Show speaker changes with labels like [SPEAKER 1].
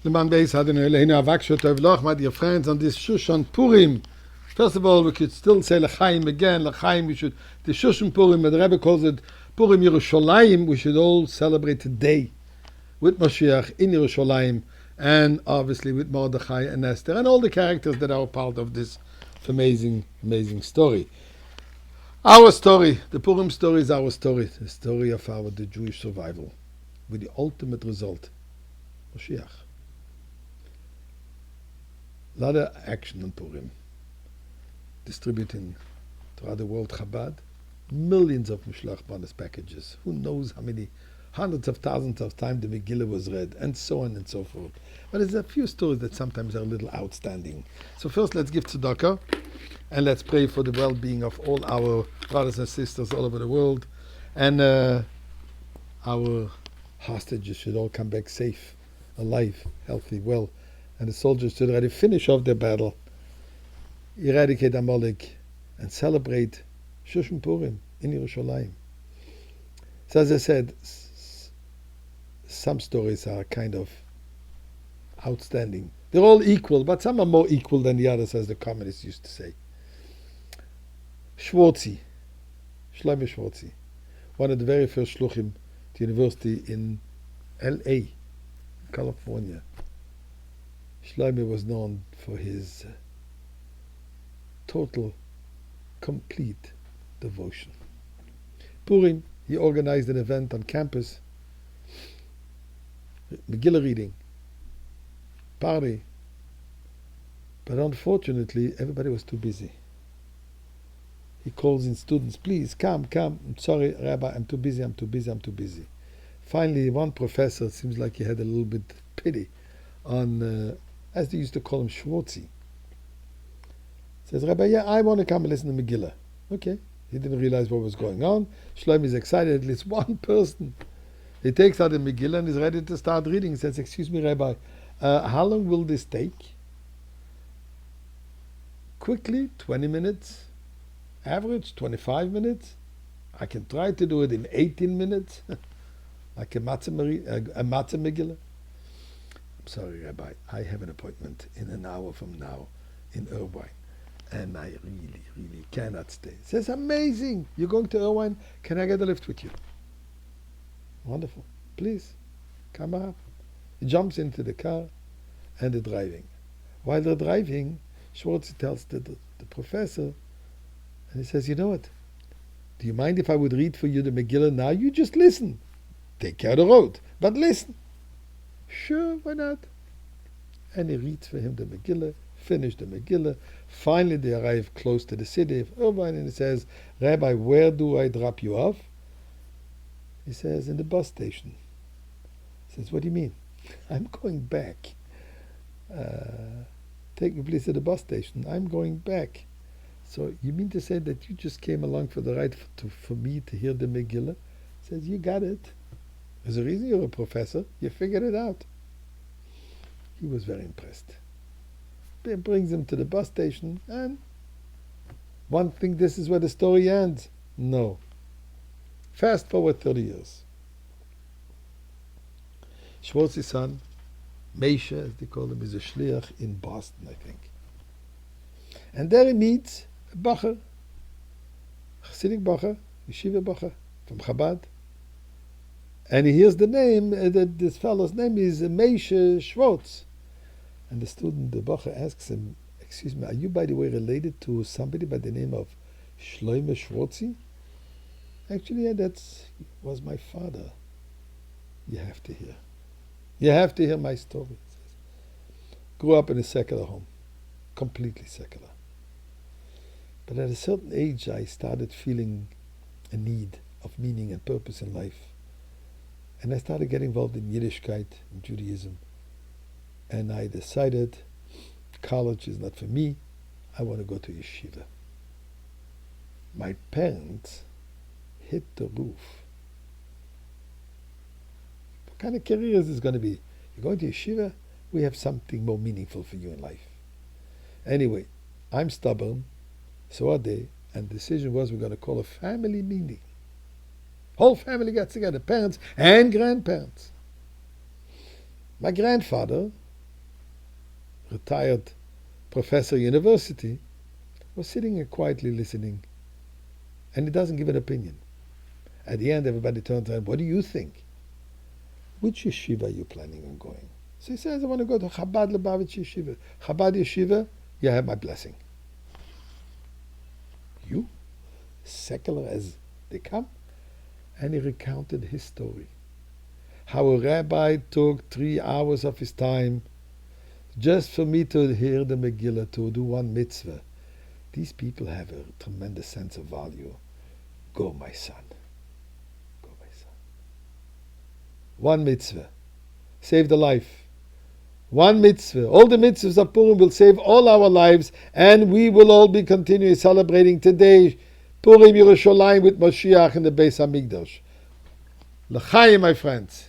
[SPEAKER 1] The man base had in Elena Vakshot of Loch, my dear friends, on this Shushan Purim. First of all, we could still say L'chaim again. L'chaim, we should, the Shushan Purim, the Rebbe calls it Purim Yerushalayim, we should all celebrate today with Mashiach in Yerushalayim, and obviously with Mordechai and Esther, and all the characters that are part of this amazing, amazing story. Our story, the Purim story is our story, the story of the Jewish survival, with the ultimate result, Mashiach. A lot of action on Purim. Distributing throughout the world Chabad, millions of Mishloach bonus packages. Who knows how many, hundreds of thousands of times the Megilah was read, and so on and so forth. But there's a few stories that sometimes are a little outstanding. So first let's give tzedakah, and let's pray for the well-being of all our brothers and sisters all over the world. And our hostages should all come back safe, alive, healthy, well. And the soldiers should already finish off their battle, eradicate Amalek, and celebrate Shushan Purim in Yerushalayim. So as I said, some stories are kind of outstanding. They're all equal, but some are more equal than the others, as the communists used to say. Shlomo Schwartzy, one of the very first shluchim to university in L.A., California. Shlomo was known for his total, complete devotion. Purim, he organized an event on campus, Megilah reading, party, but unfortunately everybody was too busy. He calls in students, please come, I'm sorry Rabbi, I'm too busy. Finally one professor, seems like he had a little bit pity on, as they used to call him, Schwartzy. Says, Rabbi, yeah, I want to come and listen to Megilah. Okay. He didn't realize what was going on. Shlomo is excited, at least one person. He takes out the Megilah and is ready to start reading. He says, excuse me, Rabbi, how long will this take? Quickly, 20 minutes. Average, 25 minutes. I can try to do it in 18 minutes. Like a matzah Megilah. I'm sorry, Rabbi, I have an appointment in an hour from now in Irvine. And I really, really cannot stay. He says, amazing. You're going to Irvine? Can I get a lift with you? Wonderful. Please, come up. He jumps into the car and they're driving. While they're driving, Schwartz tells the professor, and he says, you know what? Do you mind if I would read for you the Megilah now? You just listen. Take care of the road, but listen. Sure, why not? And he reads for him the Megilah, finish the Megilah. Finally, they arrive close to the city of Irvine, and he says, Rabbi, where do I drop you off? He says, in the bus station. He says, what do you mean? I'm going back. Take me please to the bus station. I'm going back. So you mean to say that you just came along for the ride for me to hear the Megilah? He says, you got it. There's a reason you're a professor. You figured it out. He was very impressed. It brings him to the bus station, and one thing, this is where the story ends. No. Fast forward 30 years. Schwartz's son, Meisha, as they call him, is a shliach in Boston, I think. And there he meets a bacher, Chassidic bacher, yeshiva bacher, from Chabad. And he hears the name, that this fellow's name is Meisha Schwartz. And the student, the bacher, asks him, excuse me, are you by the way related to somebody by the name of Shlomo Schwartzy? Actually, yeah, that was my father. You have to hear. You have to hear my story. Grew up in a secular home, completely secular. But at a certain age, I started feeling a need of meaning and purpose in life. And I started getting involved in Yiddishkeit, in Judaism. And I decided college is not for me. I want to go to yeshiva. My parents hit the roof. What kind of career is this going to be? You're going to yeshiva? We have something more meaningful for you in life. Anyway, I'm stubborn, so are they, and the decision was we're going to call a family meeting. Whole family gets together, parents and grandparents. My grandfather retired professor at university, was sitting and quietly listening, and he doesn't give an opinion. At the end, everybody turns to him, what do you think? Which yeshiva are you planning on going? So he says, I want to go to Chabad Lubavitch Yeshiva. Chabad Yeshiva, you have my blessing. You? Secular as they come? And he recounted his story. How a rabbi took 3 hours of his time just for me to hear the Megilah, to do one mitzvah. These people have a tremendous sense of value. Go, my son. Go, my son. One mitzvah. Save the life. One mitzvah. All the mitzvahs of Purim will save all our lives, and we will all be continuing celebrating today Purim Yerushalayim with Mashiach in the Beis HaMikdash. L'chaim, my friends.